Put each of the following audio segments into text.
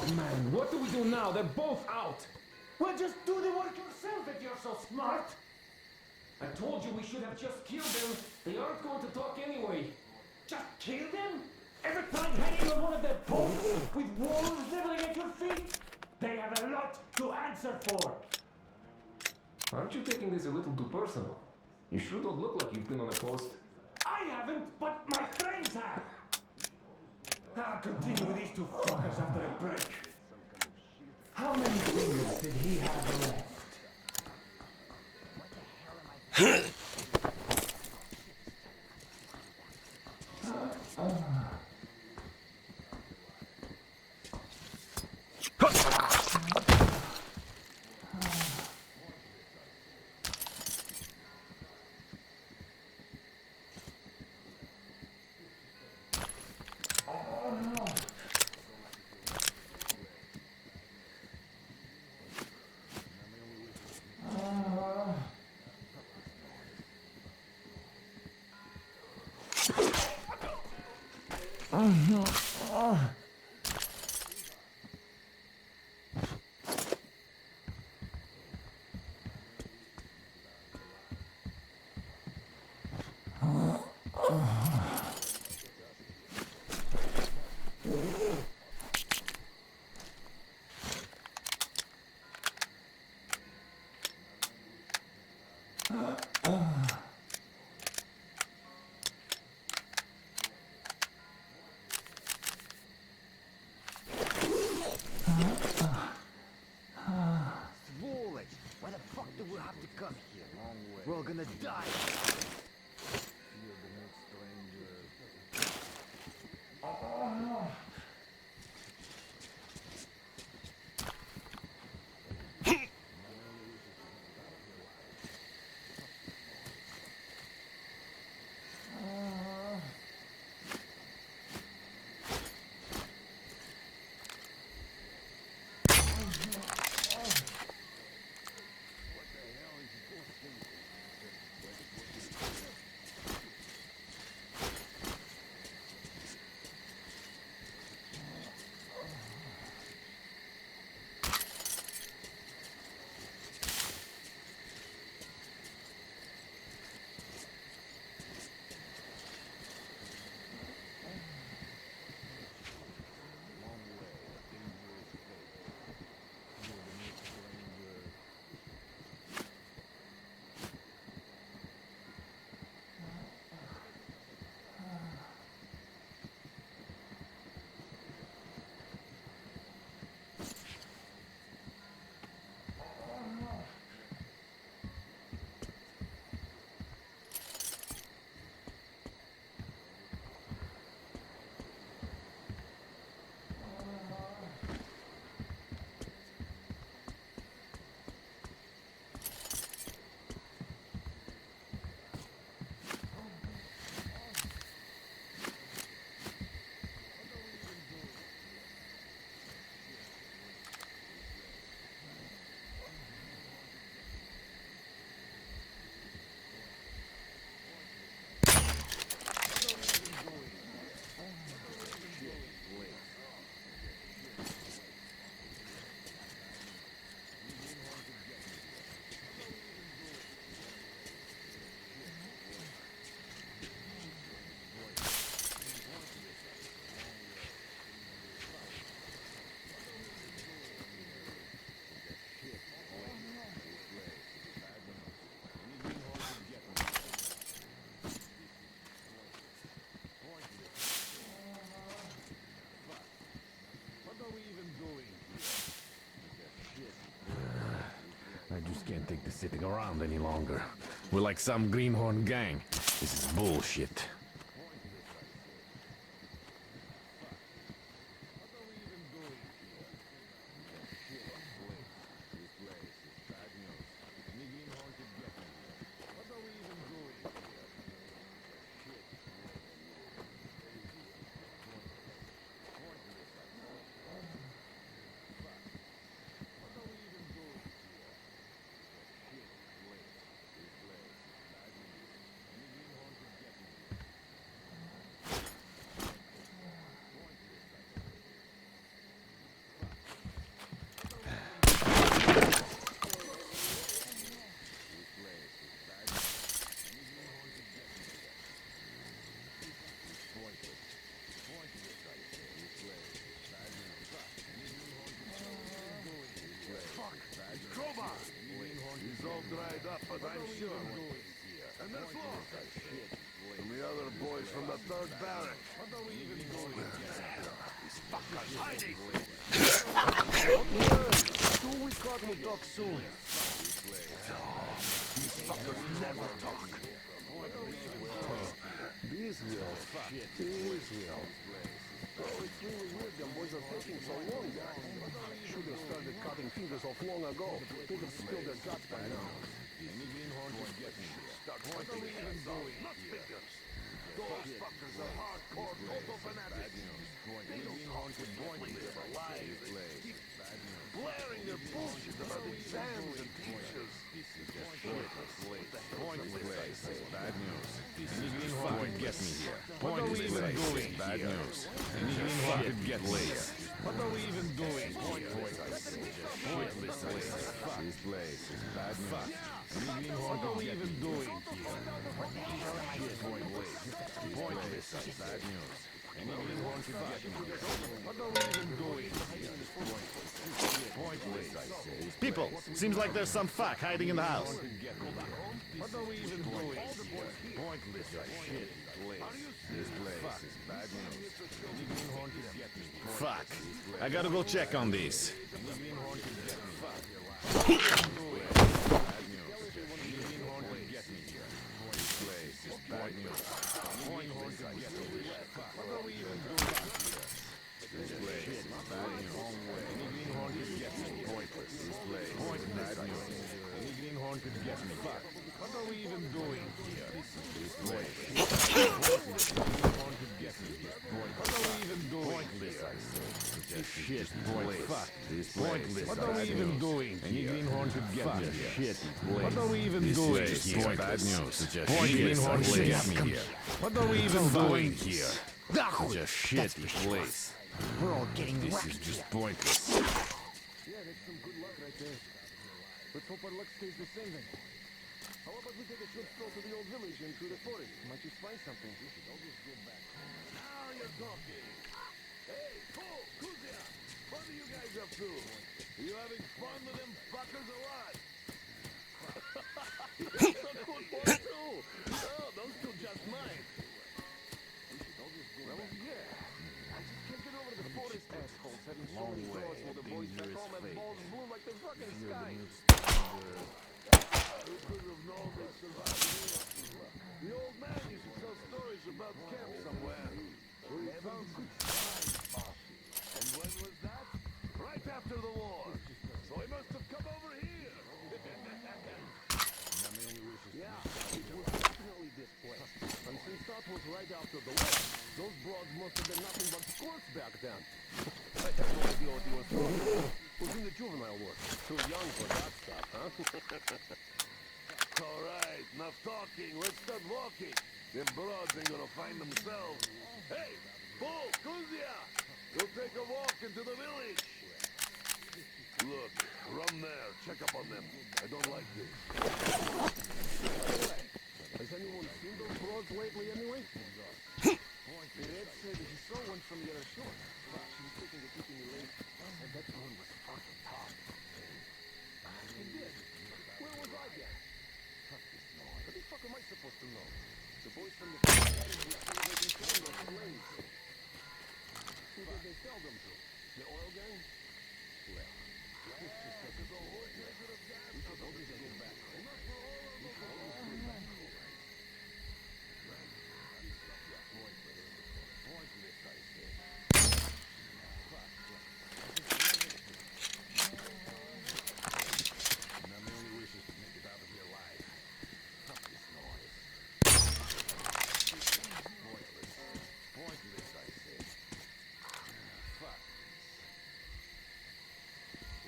Oh man, what do we do now? They're both out. Well, just do the work yourself if you're so smart. I told you we should have just killed them. They aren't going to talk anyway. Just kill them? Every time hanging on one of their posts with wolves nibbling at your feet? They have a lot to answer for. Aren't you taking this a little too personal? You sure don't look like you've been on a post. I haven't, but my friends have. I'll continue with these two fuckers after a break. How many fingers did he have left? Why the fuck do we have to come here? We're all gonna die. I just can't take this sitting around any longer. We're like some greenhorn gang. This is bullshit. other boys from the third barrack. What are we even doing? These fuckers hiding! Two we caught will talk soon. These fuckers never talk. These will. These will. Oh, it's really weird them boys are taking so long, guys. Should have started cutting fingers off long ago. They would have spilled their guts by now. Start fighting heads off, not fingers. Those fuckers are hardcore total fanatics. They don't talk with pointless their lives. They keep blaring their bullshit about exams and teachers. Pointless. Bad news. Anything hard could get me here. Pointless. Bad news. Anything hard could get later. What are we even doing? Pointless. This place is bad news. Anything hard could get me here. Pointless. Bad news. Anything hard could get me here. What are we even doing? Pointless, I say. People, seems like there's some fuck hiding in the house. What are we even doing? Pointless, shit. This place is bad news. Anything hard could get me. Fuck. I gotta go check on these. Anything hard could get me. Bad news. Anything hard could get me here. This place is bad news. Anything hard could get me. What are we even doing here? This place is bad news. Anything hard could get me. Pointless. This place is bad news. Anything hard could get me. What are we even doing here? This place. Pointless. Anything hard could get me here. What are we even doing here? Just shit. Pointless. This place. What are we even doing? Anything hard could get me here. Shit. What are we even doing here? Bad news. Anything hard could get me here. What are we even doing here? Just shitty place. We're all getting This wrecked is just here. pointless. Yeah, that's some good luck right there. Let's hope our luck stays the same then. How about we take a short stroll to the old village and through the forest? Might just find something. We should all just go back. Now you're talking. Hey, Paul, Kuzia, what are you guys up to? Are you having fun with them fuckers or what? That's a good one too. Oh, those two just mine. We should all just go back. Yeah. I just can't get over the forest assholes having so many thoughts while the boys back home have balls blue like the fucking sky. Who could have known they survived here? The old man used to tell stories about camp somewhere. Where he found some fine. And when was that? Right after the war. So he must have come over here. Yeah, it was definitely this place. And since that was right after the war, those broads must have been nothing but squirts back then. I have no idea what he was from. Was in the juvenile ward. Too young for that stuff, huh? All right, enough talking. Let's start walking. Them broads ain't gonna find themselves. Hey, Bull, Kuzia! Go take a walk into the village. Look, run there. Check up on them. I don't like this. Has anyone seen those broads lately anyway? Red said he saw one from the other shore. She was taking a keeping me late. And that one was fucking tough. He did. Where was I then? What the fuck am I supposed to know? The boys from the factory were celebrating killing those slaves. Who did they sell them to? The oil gang? Well, this just doesn't go. We should all just go back home. We should all just go back home. Pointless, I say. Now my only wish is to make it out of here alive. Fuck this noise. Pointless, I say. Fuck this.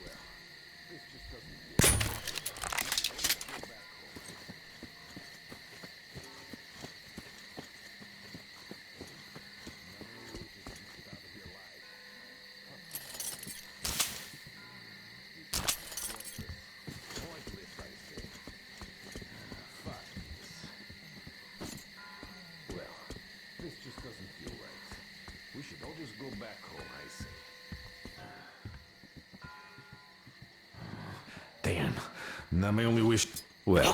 Well, this just doesn't feel right. Let's go back home. Now my only wish is to make it out of here alive. Pointless, I say. Fuck this. Well, this just doesn't feel right. We should all just go back home, I say. Damn. Now my only wish. Well.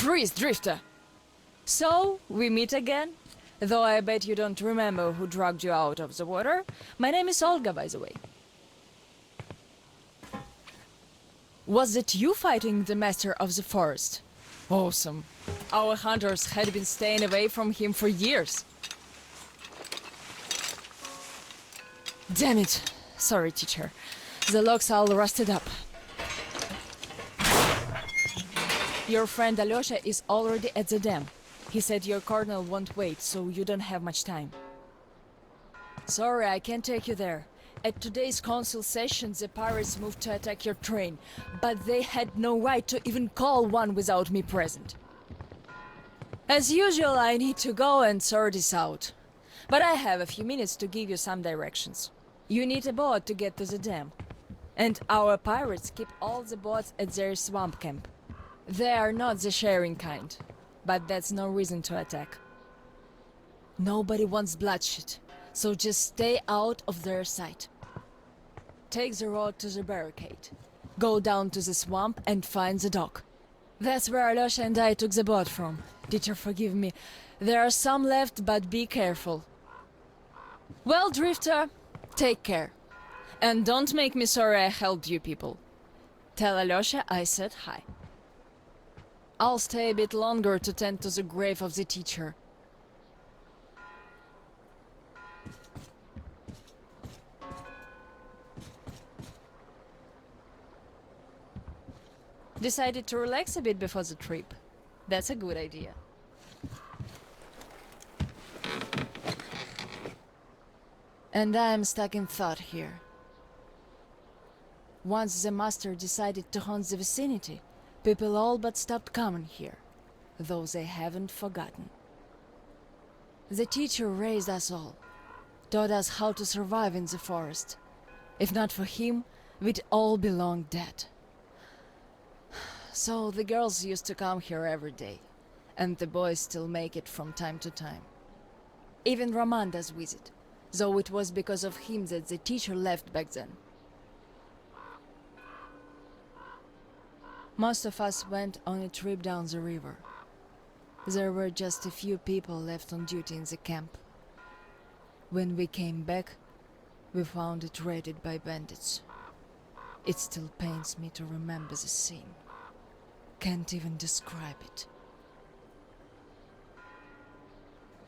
Freeze, Drifter! So, we meet again? Though I bet you don't remember who dragged you out of the water. My name is Olga, by the way. Was it you fighting the Master of the Forest? Awesome. Our hunters had been staying away from him for years. Damn it. Sorry, teacher. The logs all rusted up. Your friend Alyosha is already at the dam. He said your colonel won't wait, so you don't have much time. Sorry, I can't take you there. At today's council session, the pirates moved to attack your train, but they had no right to even call one without me present. As usual, I need to go and sort this out. But I have a few minutes to give you some directions. You need a boat to get to the dam. And our pirates keep all the boats at their swamp camp. They are not the sharing kind, but that's no reason to attack. Nobody wants bloodshed, so just stay out of their sight. Take the road to the barricade. Go down to the swamp and find the dock. That's where Alyosha and I took the boat from. Teacher, forgive me. There are some left, but be careful. Well, Drifter, take care. And don't make me sorry I helped you people. Tell Alyosha I said hi. I'll stay a bit longer to tend to the grave of the teacher. Decided to relax a bit before the trip. That's a good idea. And I'm stuck in thought here. Once the master decided to haunt the vicinity, people all but stopped coming here, though they haven't forgotten. The teacher raised us all, taught us how to survive in the forest. If not for him, we'd all be long dead. So the girls used to come here every day, and the boys still make it from time to time. Even Roman does visit, though it was because of him that the teacher left back then. Most of us went on a trip down the river. There were just a few people left on duty in the camp. When we came back, we found it raided by bandits. It still pains me to remember the scene. Can't even describe it.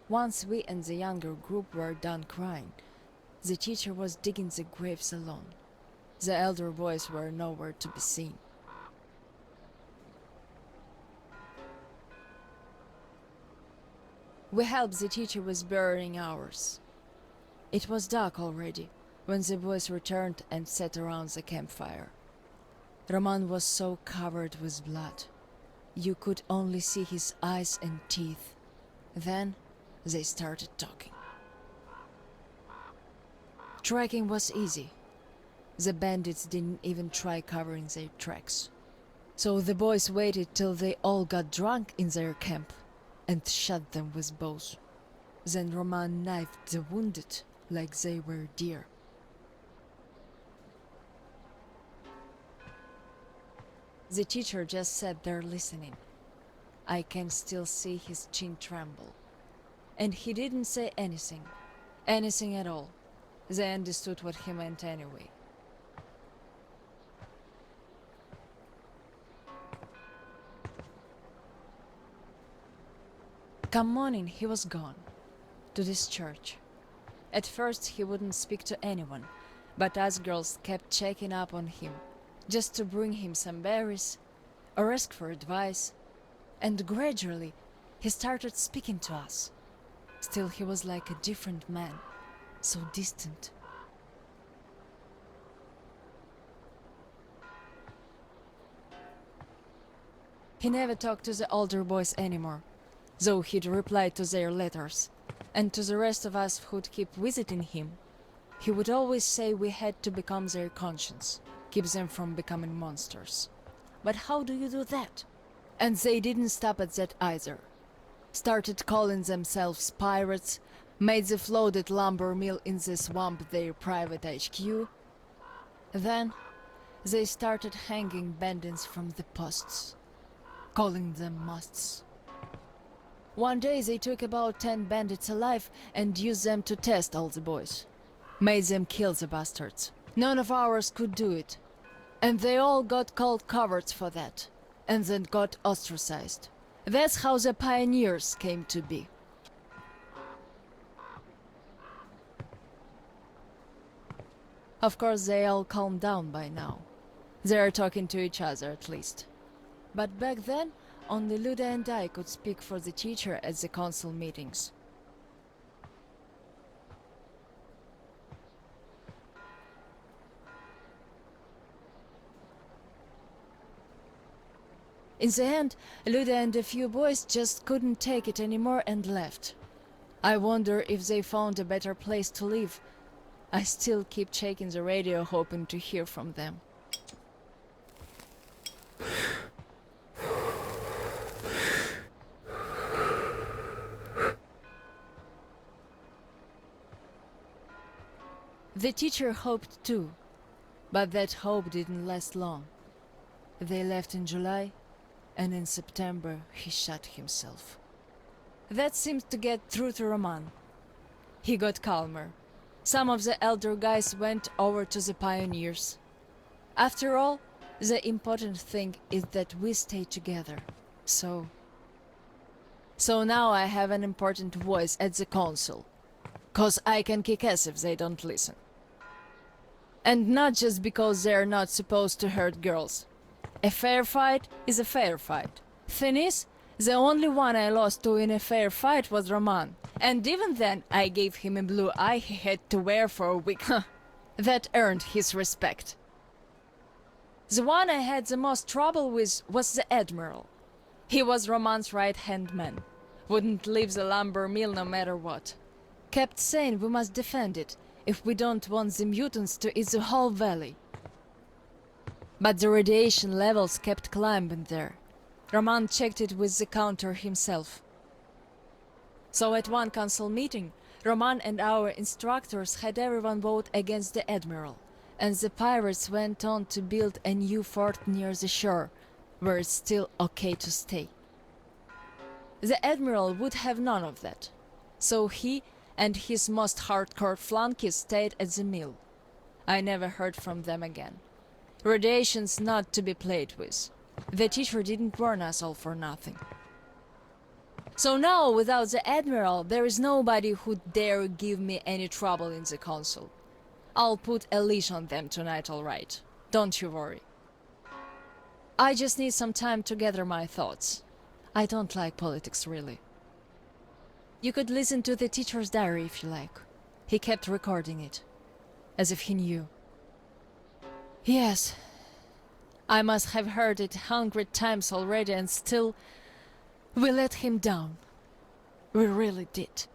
Once we and the younger group were done crying, the teacher was digging the graves alone. The elder boys were nowhere to be seen. We helped the teacher with burying ours. It was dark already when the boys returned and sat around the campfire. Roman was so covered with blood. You could only see his eyes and teeth. Then they started talking. Tracking was easy. The bandits didn't even try covering their tracks. So the boys waited till they all got drunk in their camp and shot them with bows. Then Roman knifed the wounded like they were deer. The teacher just sat there listening. I can still see his chin tremble. And he didn't say anything. Anything at all. They understood what he meant anyway. Come morning, he was gone. To this church. At first he wouldn't speak to anyone, but us girls kept checking up on him, just to bring him some berries, or ask for advice, and gradually he started speaking to us. Still he was like a different man, so distant. He never talked to the older boys anymore, though he'd reply to their letters, and to the rest of us who'd keep visiting him, he would always say we had to become their conscience, keep them from becoming monsters. But how do you do that? And they didn't stop at that either. Started calling themselves pirates, made the floated lumber mill in the swamp their private HQ. Then they started hanging bandits from the posts. calling them musts. One day they took about 10 bandits alive and used them to test all the boys. Made them kill the bastards. None of ours could do it. And they all got called cowards for that. And then got ostracized. That's how the pioneers came to be. Of course, they all calmed down by now. They're talking to each other, at least. But back then, only Luda and I could speak for the teacher at the council meetings. In the end, Luda and a few boys just couldn't take it anymore and left. I wonder if they found a better place to live. I still keep checking the radio, hoping to hear from them. The teacher hoped too, but that hope didn't last long. They left in July, and in September he shot himself. That seemed to get through to Roman. He got calmer. Some of the elder guys went over to the pioneers. After all, the important thing is that we stay together. So now I have an important voice at the council. 'Cause I can kick ass if they don't listen. And not just because they're not supposed to hurt girls. A fair fight is a fair fight. Thing is, the only one I lost to in a fair fight was Roman. And even then, I gave him a blue eye he had to wear for a week. That earned his respect. The one I had the most trouble with was the Admiral. He was Roman's right-hand man. Wouldn't leave the lumber mill no matter what. Kept saying we must defend it, if we don't want the mutants to eat the whole valley. But the radiation levels kept climbing there. Roman checked it with the counter himself. So at one council meeting, Roman and our instructors had everyone vote against the Admiral, and the pirates went on to build a new fort near the shore, where it's still okay to stay. The Admiral would have none of that, so he and his most hardcore flunkies stayed at the mill. I never heard from them again. Radiation's not to be played with. The teacher didn't warn us all for nothing. So now, without the Admiral, there is nobody who'd dare give me any trouble in the council. I'll put a leash on them tonight, all right. Don't you worry. I just need some time to gather my thoughts. I don't like politics, really. You could listen to the teacher's diary if you like. He kept recording it, as if he knew. Yes, I must have heard it 100 times already, and still, we let him down. We really did.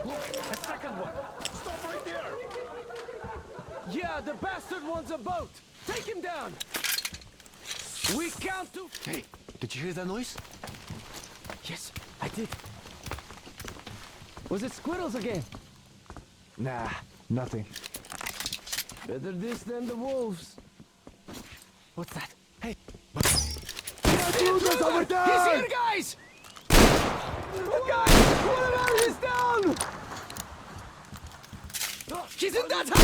A second one! Stop right there! Yeah, the bastard wants a boat! Take him down! We count to... Hey, did you hear that noise? Yes, I did. Was it squirrels again? Nah, nothing. Better this than the wolves. What's that? Hey! Intruder's over there! He's here, guys! Guys! Whatever, he's down! He's in that house!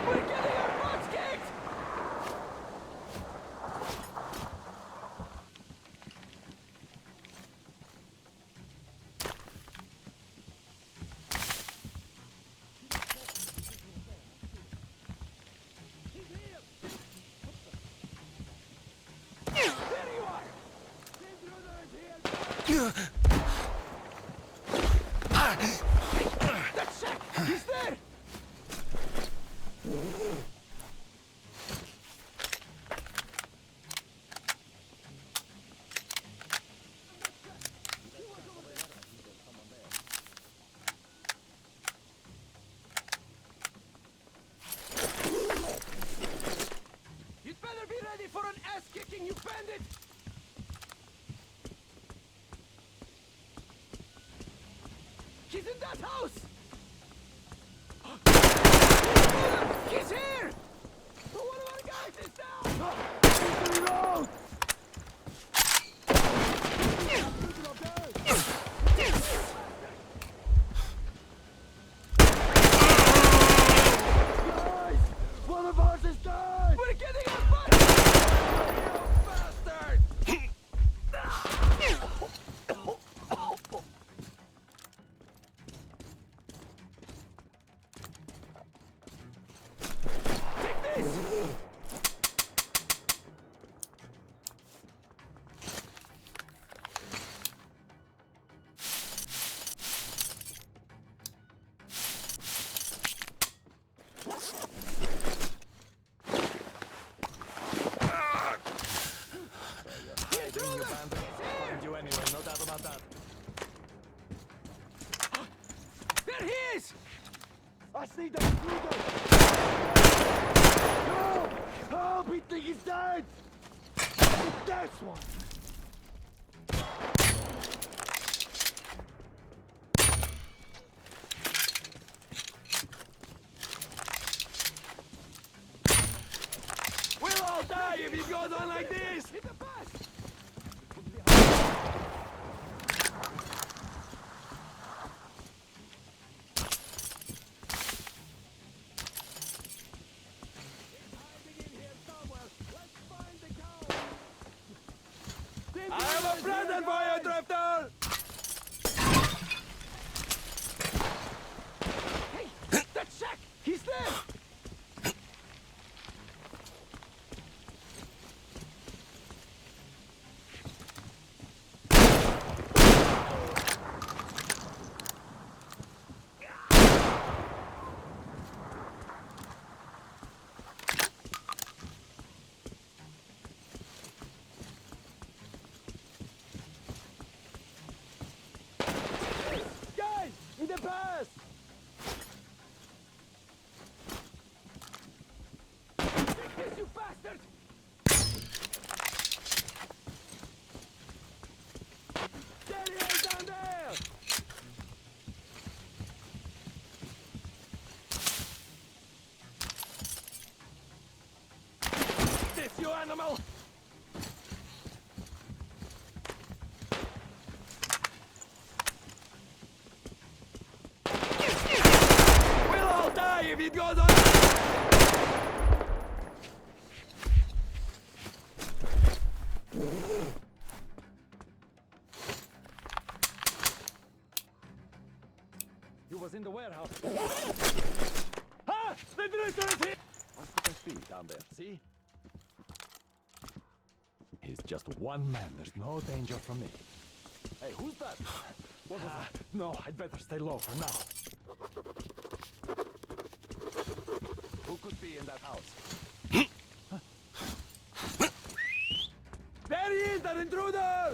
We're getting our butts kicked! There you are! That's Jack! He's there! You'd better be ready for an ass-kicking, you bandit! He's in that house! He's here! One of our guys is down! One of ours is dead! We're getting our butts! You bastard! Take this! Intruder! Find you anyway, no doubt about that. There he is! I see that intruder! No! Help! We think he's dead! That's one! We'll all die if it goes on like this! Hit the bus! I have a present for you, Drifter! Hey, that's Shaq! He's there! Guys, in the bus! Take this, you bastard! There he is down there! This, you animal! We'll all die if it goes on! You was in the warehouse. Ah! The director is here! Once we can speak down there, see? He's just one man. There's no danger from me. Hey, who's that? No, I'd better stay low for now. Who could be in that house? There he is, that intruder!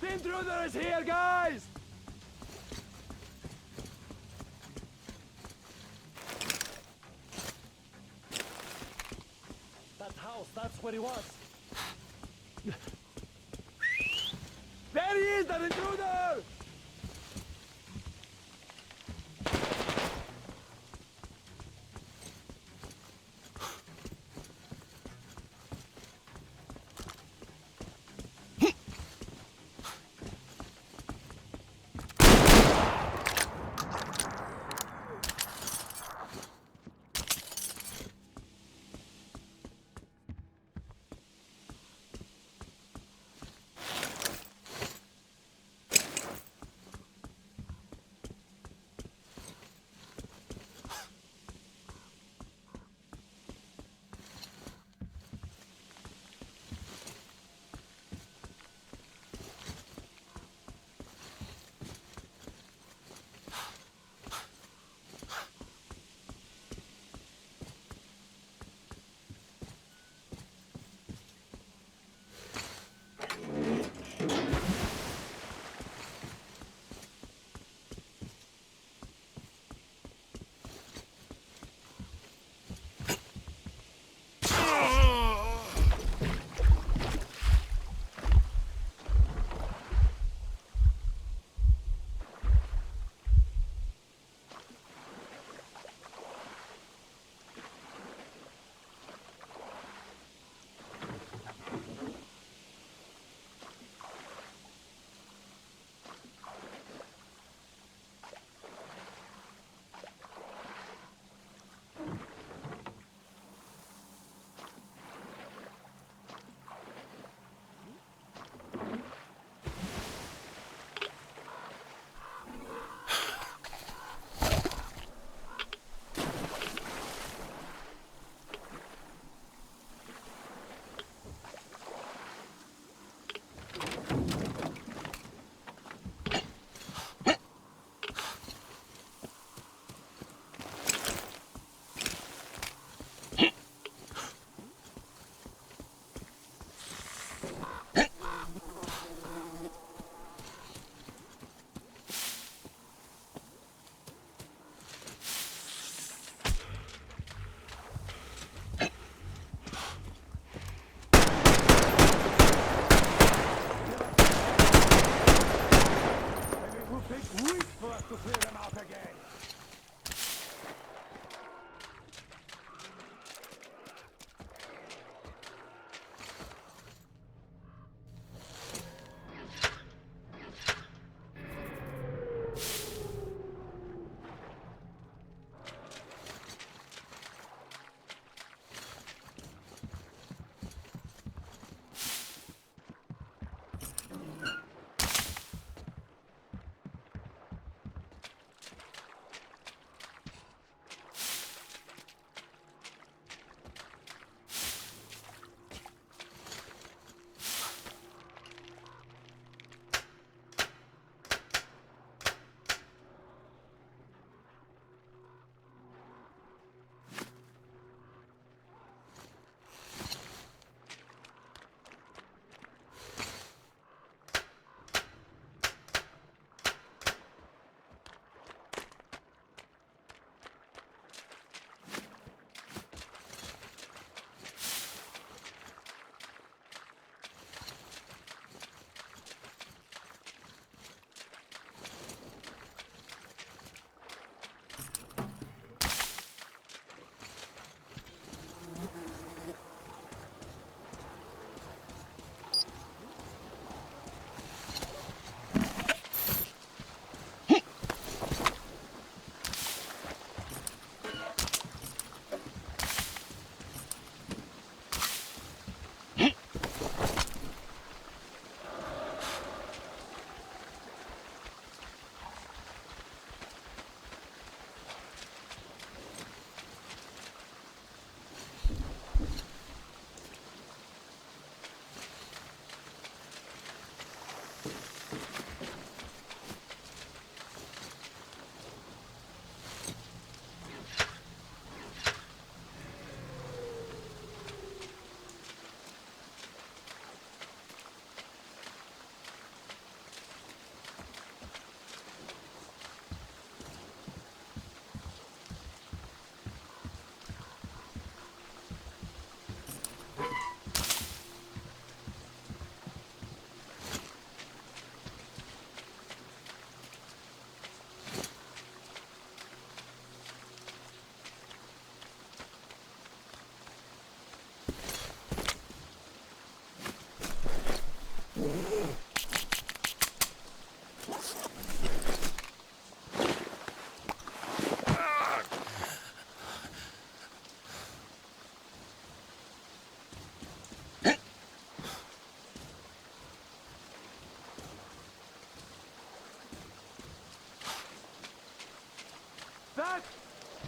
The intruder is here, guys! That house, that's where he was. There he is, that intruder!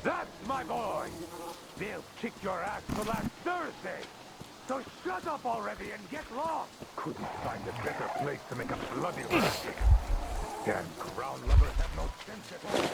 That's my boy! They'll kick your ass for last Thursday! So shut up already and get lost! Couldn't find a better place to make a bloody racket. Damn ground lovers have no sense at all.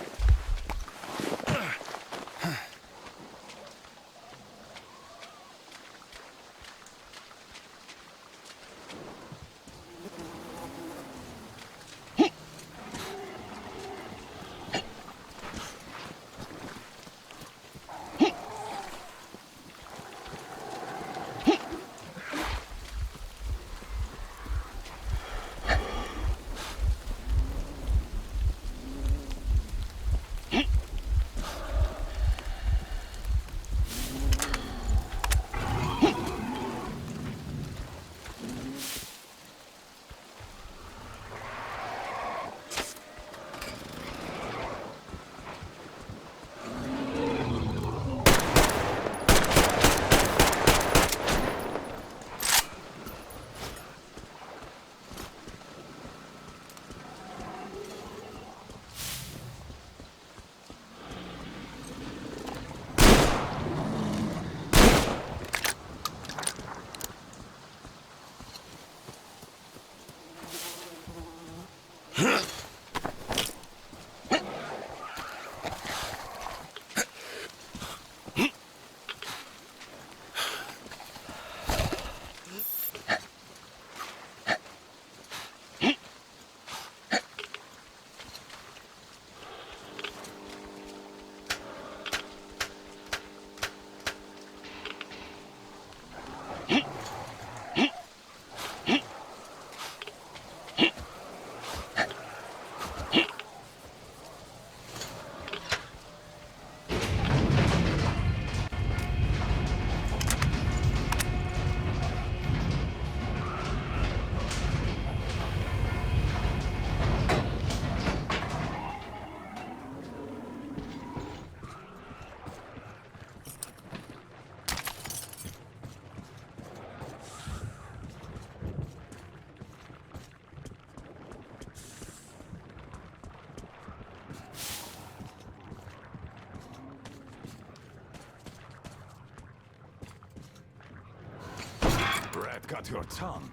Rat got your tongue,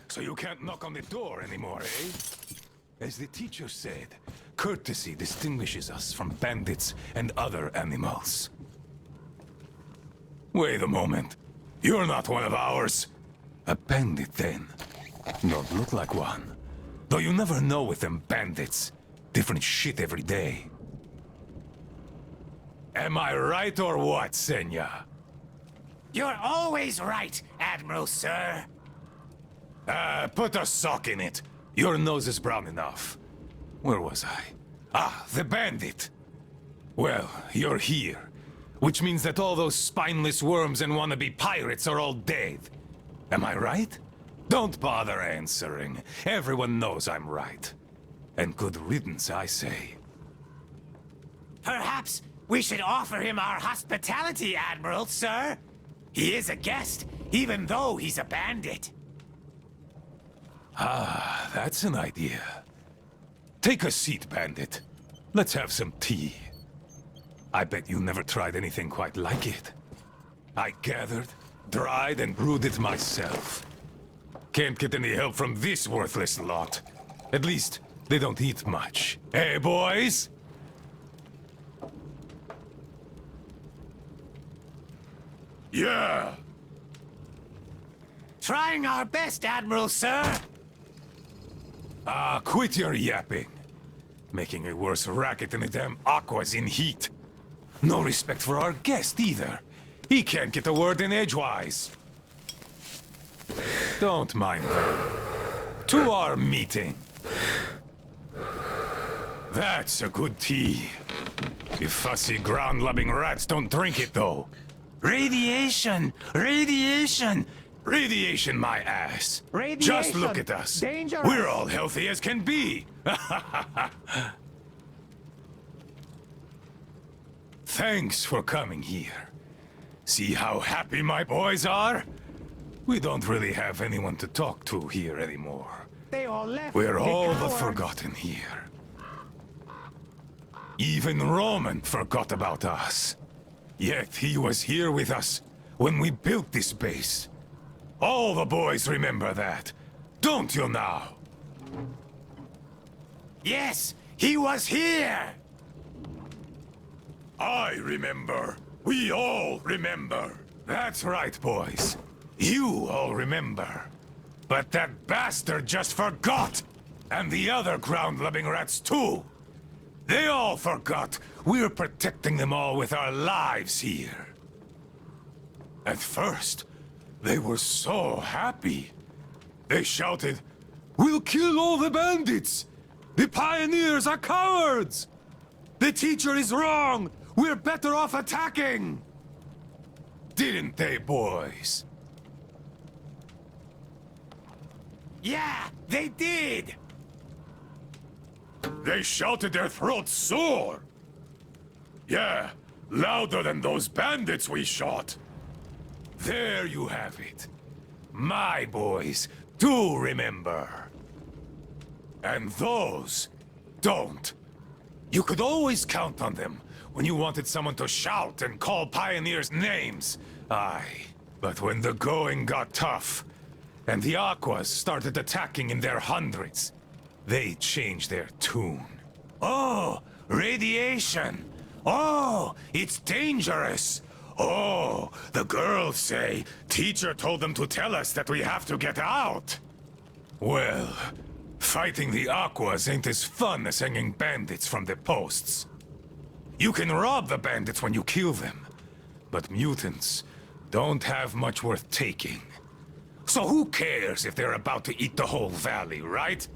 so you can't knock on the door anymore, eh? As the teacher said, courtesy distinguishes us from bandits and other animals. Wait a moment. You're not one of ours. A bandit, then. Don't look like one. Though you never know with them bandits. Different shit every day. Am I right or what, Senya? You're always right, Admiral, sir. Put a sock in it. Your nose is brown enough. Where was I? Ah, the bandit. Well, you're here. Which means that all those spineless worms and wannabe pirates are all dead. Am I right? Don't bother answering. Everyone knows I'm right. And good riddance, I say. Perhaps we should offer him our hospitality, Admiral, sir. He is a guest, even though he's a bandit. Ah, that's an idea. Take a seat, bandit. Let's have some tea. I bet you never tried anything quite like it. I gathered, dried, and brewed it myself. Can't get any help from this worthless lot. At least, they don't eat much. Hey, boys? Yeah! Trying our best, Admiral, sir. Ah, quit your yapping. Making a worse racket than the damn Aqua's in heat. No respect for our guest, either. He can't get a word in edgewise. Don't mind them. To our meeting. That's a good tea. You fussy ground-loving rats don't drink it, though. Radiation! Radiation! Radiation, my ass. Radiation. Just look at us. Dangerous. We're all healthy as can be. Thanks for coming here. See how happy my boys are? We don't really have anyone to talk to here anymore. They all left. We're the all but cowards. forgotten here. Even Roman forgot about us. Yet he was here with us when we built this base. All the boys remember that, don't you now? Yes, he was here. I remember. We all remember. That's right, boys. You all remember. But that bastard just forgot! And the other ground-loving rats too! They all forgot we're protecting them all with our lives here. At first, they were so happy. They shouted, "We'll kill all the bandits! The pioneers are cowards! The teacher is wrong! We're better off attacking!" Didn't they, boys? Yeah, they did. They shouted their throats sore. Yeah, louder than those bandits we shot. There you have it. My boys do remember. And those don't. You could always count on them when you wanted someone to shout and call pioneers names. Aye, but when the going got tough, and the Aquas started attacking in their hundreds, they changed their tune. Oh, radiation! Oh, it's dangerous! Oh, the girls say teacher told them to tell us that we have to get out! Well, fighting the Aquas ain't as fun as hanging bandits from the posts. You can rob the bandits when you kill them, but mutants don't have much worth taking. So who cares if they're about to eat the whole valley, right?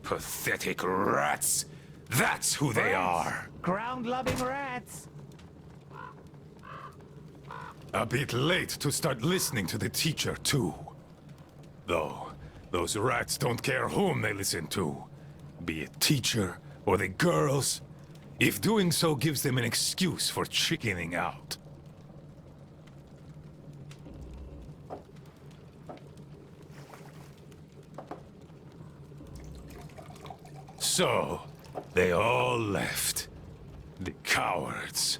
Pathetic rats! That's who they are! Ground-loving rats. A bit late to start listening to the teacher, too. Though, those rats don't care whom they listen to. Be it teacher or the girls, if doing so gives them an excuse for chickening out. So, they all left. The cowards.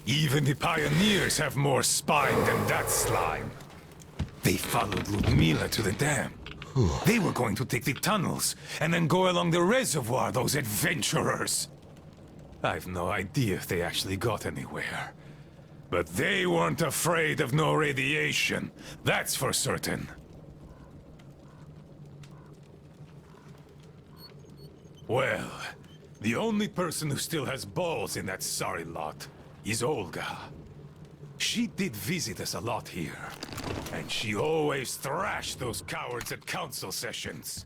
Even the pioneers have more spine than that slime. They followed Ludmila to the dam. They were going to take the tunnels and then go along the reservoir, those adventurers. I've no idea if they actually got anywhere. But they weren't afraid of no radiation, that's for certain. Well, the only person who still has balls in that sorry lot is Olga. She did visit us a lot here, and she always thrashed those cowards at council sessions.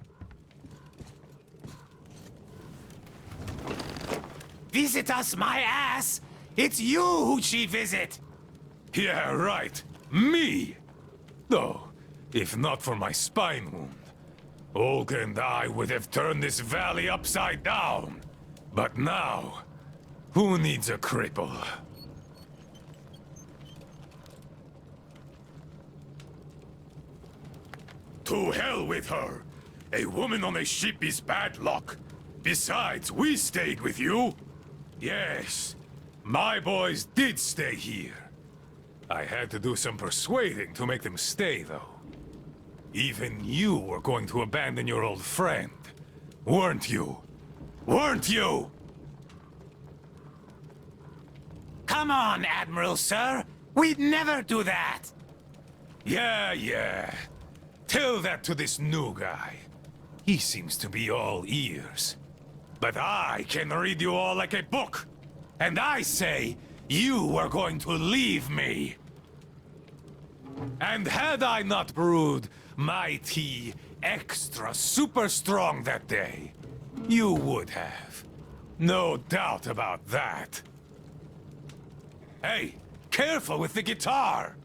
Visit us, my ass! It's you who'd she visit! Yeah, right. Me! Though, if not for my spine wound, Olga and I would have turned this valley upside down. But now, who needs a cripple? To hell with her! A woman on a ship is bad luck. Besides, we stayed with you. Yes, my boys did stay here. I had to do some persuading to make them stay, though. Even you were going to abandon your old friend, weren't you? Weren't you? Come on, Admiral, sir! We'd never do that! Yeah. Tell that to this new guy. He seems to be all ears. But I can read you all like a book. And I say, you were going to leave me. And had I not brewed my tea extra super strong that day, you would have. No doubt about that. Hey, careful with the guitar!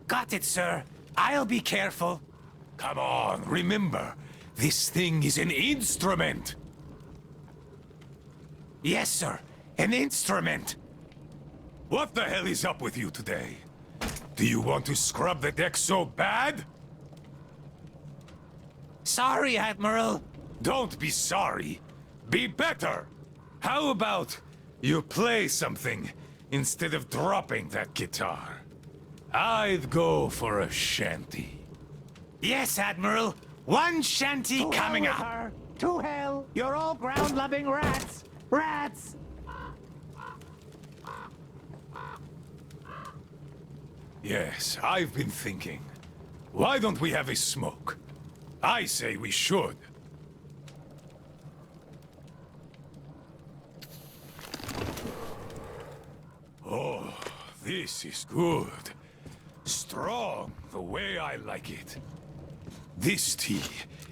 Got it, sir. I'll be careful. Come on, remember, this thing is an instrument! Yes, sir. An instrument. What the hell is up with you today? Do you want to scrub the deck so bad? Sorry, Admiral. Don't be sorry. Be better! How about you play something instead of dropping that guitar? I'd go for a shanty. Yes, Admiral. One shanty coming up. Her. To hell! You're all ground-loving rats! Rats! Yes, I've been thinking. Why don't we have a smoke? I say we should. Oh, this is good. Strong, the way I like it. This tea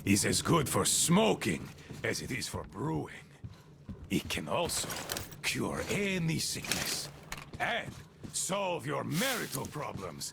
is as good for smoking as it is for brewing. It can also cure any sickness and solve your marital problems.